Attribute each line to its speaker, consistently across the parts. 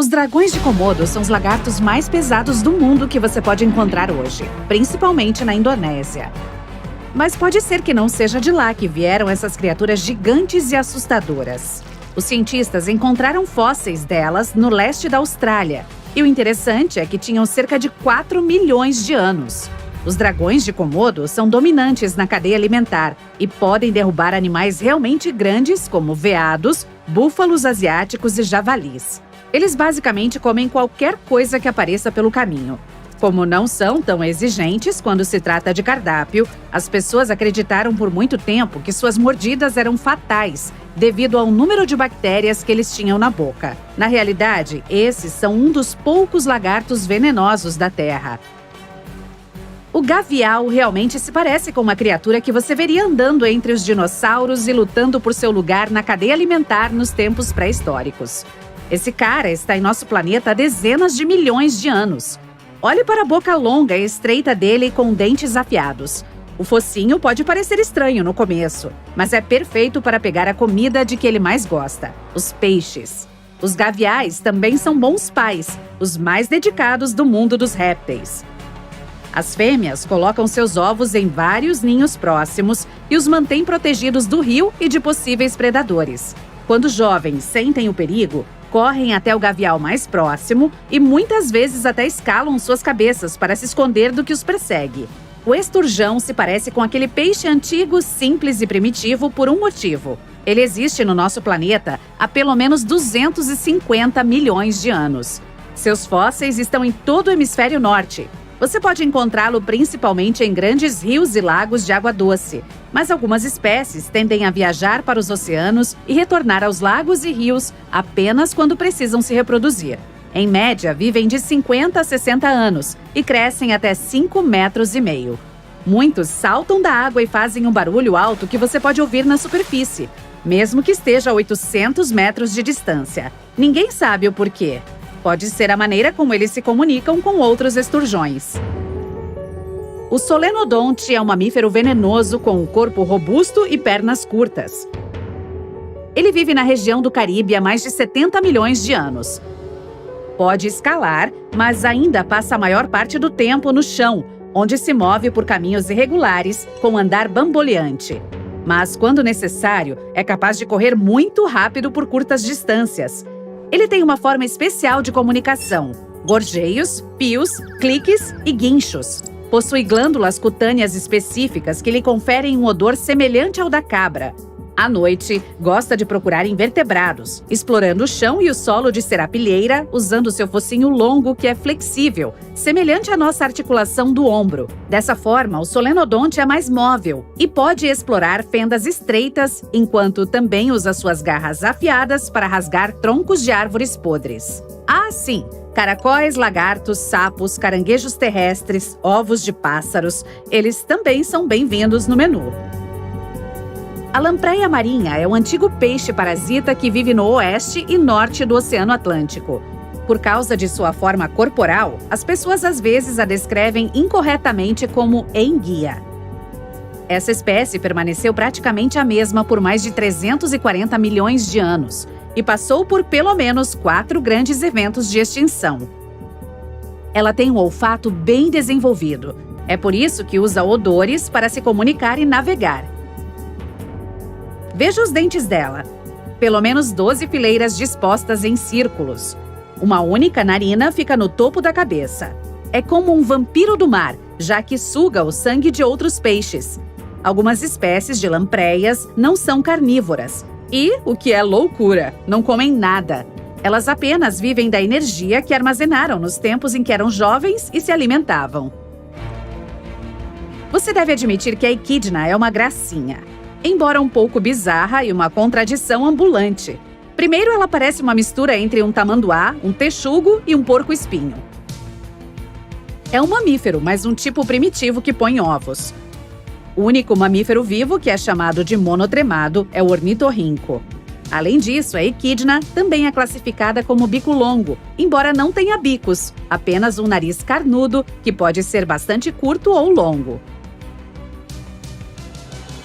Speaker 1: Os dragões de Komodo são os lagartos mais pesados do mundo que você pode encontrar hoje, principalmente na Indonésia. Mas pode ser que não seja de lá que vieram essas criaturas gigantes e assustadoras. Os cientistas encontraram fósseis delas no leste da Austrália, e o interessante é que tinham cerca de 4 milhões de anos. Os dragões de Komodo são dominantes na cadeia alimentar e podem derrubar animais realmente grandes como veados, búfalos asiáticos e javalis. Eles basicamente comem qualquer coisa que apareça pelo caminho. Como não são tão exigentes quando se trata de cardápio, as pessoas acreditaram por muito tempo que suas mordidas eram fatais, devido ao número de bactérias que eles tinham na boca. Na realidade, esses são um dos poucos lagartos venenosos da Terra. O gavial realmente se parece com uma criatura que você veria andando entre os dinossauros e lutando por seu lugar na cadeia alimentar nos tempos pré-históricos. Esse cara está em nosso planeta há dezenas de milhões de anos. Olhe para a boca longa e estreita dele com dentes afiados. O focinho pode parecer estranho no começo, mas é perfeito para pegar a comida de que ele mais gosta, os peixes. Os gaviais também são bons pais, os mais dedicados do mundo dos répteis. As fêmeas colocam seus ovos em vários ninhos próximos e os mantêm protegidos do rio e de possíveis predadores. Quando jovens sentem o perigo, correm até o gavial mais próximo e muitas vezes até escalam suas cabeças para se esconder do que os persegue. O esturjão se parece com aquele peixe antigo, simples e primitivo por um motivo. Ele existe no nosso planeta há pelo menos 250 milhões de anos. Seus fósseis estão em todo o hemisfério norte. Você pode encontrá-lo principalmente em grandes rios e lagos de água doce, mas algumas espécies tendem a viajar para os oceanos e retornar aos lagos e rios apenas quando precisam se reproduzir. Em média, vivem de 50 a 60 anos e crescem até 5,5 metros. Muitos saltam da água e fazem um barulho alto que você pode ouvir na superfície, mesmo que esteja a 800 metros de distância. Ninguém sabe o porquê. Pode ser a maneira como eles se comunicam com outros esturjões. O solenodonte é um mamífero venenoso com um corpo robusto e pernas curtas. Ele vive na região do Caribe há mais de 70 milhões de anos. Pode escalar, mas ainda passa a maior parte do tempo no chão, onde se move por caminhos irregulares, com andar bamboleante. Mas, quando necessário, é capaz de correr muito rápido por curtas distâncias. Ele tem uma forma especial de comunicação: gorjeios, pios, cliques e guinchos. Possui glândulas cutâneas específicas que lhe conferem um odor semelhante ao da cabra. À noite, gosta de procurar invertebrados, explorando o chão e o solo de serapilheira, usando seu focinho longo que é flexível, semelhante à nossa articulação do ombro. Dessa forma, o solenodonte é mais móvel e pode explorar fendas estreitas, enquanto também usa suas garras afiadas para rasgar troncos de árvores podres. Ah, sim! Caracóis, lagartos, sapos, caranguejos terrestres, ovos de pássaros, eles também são bem-vindos no menu. A lampreia marinha é um antigo peixe parasita que vive no oeste e norte do Oceano Atlântico. Por causa de sua forma corporal, as pessoas às vezes a descrevem incorretamente como enguia. Essa espécie permaneceu praticamente a mesma por mais de 340 milhões de anos e passou por pelo menos 4 grandes eventos de extinção. Ela tem um olfato bem desenvolvido. É por isso que usa odores para se comunicar e navegar. Veja os dentes dela. Pelo menos 12 fileiras dispostas em círculos. Uma única narina fica no topo da cabeça. É como um vampiro do mar, já que suga o sangue de outros peixes. Algumas espécies de lampreias não são carnívoras. E, o que é loucura, não comem nada. Elas apenas vivem da energia que armazenaram nos tempos em que eram jovens e se alimentavam. Você deve admitir que a equidna é uma gracinha. Embora um pouco bizarra e uma contradição ambulante. Primeiro, ela parece uma mistura entre um tamanduá, um texugo e um porco-espinho. É um mamífero, mas um tipo primitivo que põe ovos. O único mamífero vivo que é chamado de monotremado é o ornitorrinco. Além disso, a equidna também é classificada como bico longo, embora não tenha bicos, apenas um nariz carnudo que pode ser bastante curto ou longo.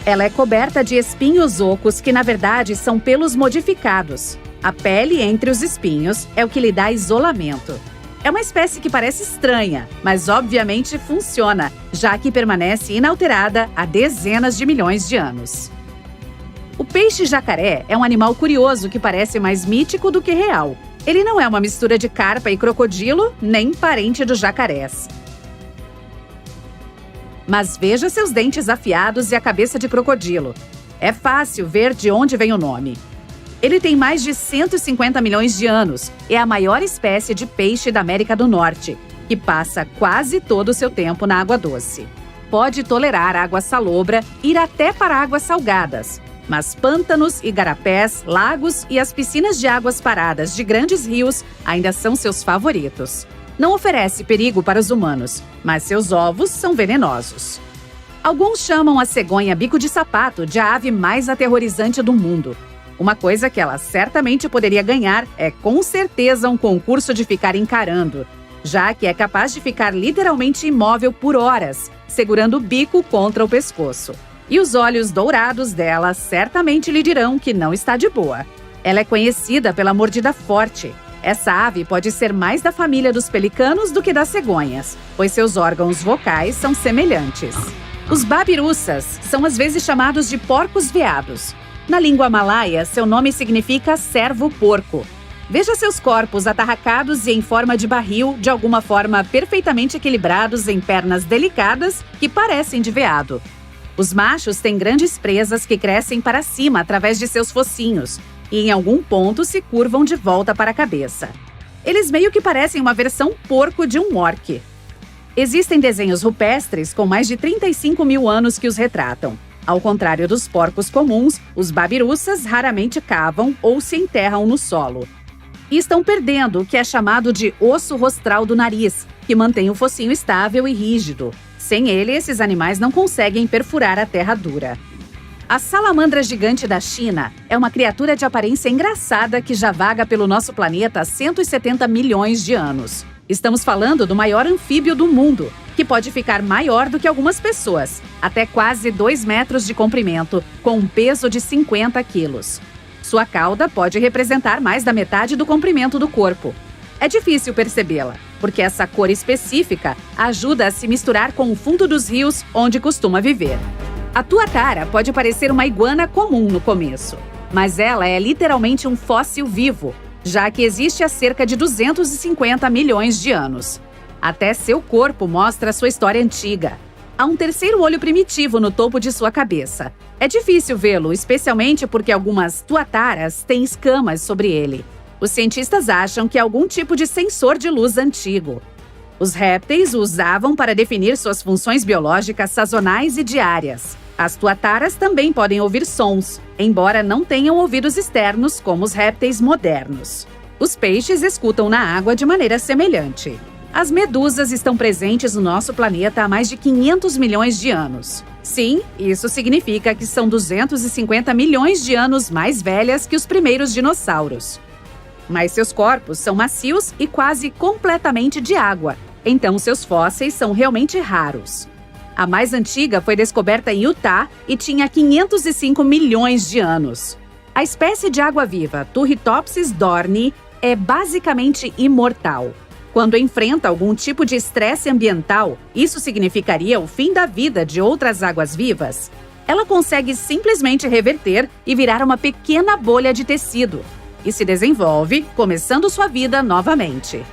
Speaker 1: Ela é coberta de espinhos ocos que, na verdade, são pelos modificados. A pele entre os espinhos é o que lhe dá isolamento. É uma espécie que parece estranha, mas obviamente funciona, já que permanece inalterada há dezenas de milhões de anos. O peixe-jacaré é um animal curioso que parece mais mítico do que real. Ele não é uma mistura de carpa e crocodilo, nem parente dos jacarés. Mas veja seus dentes afiados e a cabeça de crocodilo. É fácil ver de onde vem o nome. Ele tem mais de 150 milhões de anos. É a maior espécie de peixe da América do Norte, que passa quase todo o seu tempo na água doce. Pode tolerar água salobra, ir até para águas salgadas. Mas pântanos, igarapés, lagos e as piscinas de águas paradas de grandes rios ainda são seus favoritos. Não oferece perigo para os humanos, mas seus ovos são venenosos. Alguns chamam a cegonha bico de sapato de a ave mais aterrorizante do mundo. Uma coisa que ela certamente poderia ganhar é, com certeza, um concurso de ficar encarando, já que é capaz de ficar literalmente imóvel por horas, segurando o bico contra o pescoço. E os olhos dourados dela certamente lhe dirão que não está de boa. Ela é conhecida pela mordida forte. Essa ave pode ser mais da família dos pelicanos do que das cegonhas, pois seus órgãos vocais são semelhantes. Os babiruças são às vezes chamados de porcos-veados. Na língua malaia, seu nome significa servo-porco. Veja seus corpos atarracados e em forma de barril, de alguma forma perfeitamente equilibrados em pernas delicadas que parecem de veado. Os machos têm grandes presas que crescem para cima através de seus focinhos e em algum ponto se curvam de volta para a cabeça. Eles meio que parecem uma versão porco de um orque. Existem desenhos rupestres com mais de 35 mil anos que os retratam. Ao contrário dos porcos comuns, os babiruças raramente cavam ou se enterram no solo. E estão perdendo o que é chamado de osso rostral do nariz, que mantém o focinho estável e rígido. Sem ele, esses animais não conseguem perfurar a terra dura. A salamandra gigante da China é uma criatura de aparência engraçada que já vaga pelo nosso planeta há 170 milhões de anos. Estamos falando do maior anfíbio do mundo, que pode ficar maior do que algumas pessoas, até quase 2 metros de comprimento, com um peso de 50 quilos. Sua cauda pode representar mais da metade do comprimento do corpo. É difícil percebê-la, porque essa cor específica ajuda a se misturar com o fundo dos rios onde costuma viver. A tuatara pode parecer uma iguana comum no começo, mas ela é literalmente um fóssil vivo, já que existe há cerca de 250 milhões de anos. Até seu corpo mostra sua história antiga. Há um terceiro olho primitivo no topo de sua cabeça. É difícil vê-lo, especialmente porque algumas tuataras têm escamas sobre ele. Os cientistas acham que é algum tipo de sensor de luz antigo. Os répteis o usavam para definir suas funções biológicas sazonais e diárias. As tuataras também podem ouvir sons, embora não tenham ouvidos externos como os répteis modernos. Os peixes escutam na água de maneira semelhante. As medusas estão presentes no nosso planeta há mais de 500 milhões de anos. Sim, isso significa que são 250 milhões de anos mais velhas que os primeiros dinossauros. Mas seus corpos são macios e quase completamente de água, então seus fósseis são realmente raros. A mais antiga foi descoberta em Utah e tinha 505 milhões de anos. A espécie de água-viva Turritopsis dohrnii é basicamente imortal. Quando enfrenta algum tipo de estresse ambiental, isso significaria o fim da vida de outras águas-vivas. Ela consegue simplesmente reverter e virar uma pequena bolha de tecido, e se desenvolve, começando sua vida novamente.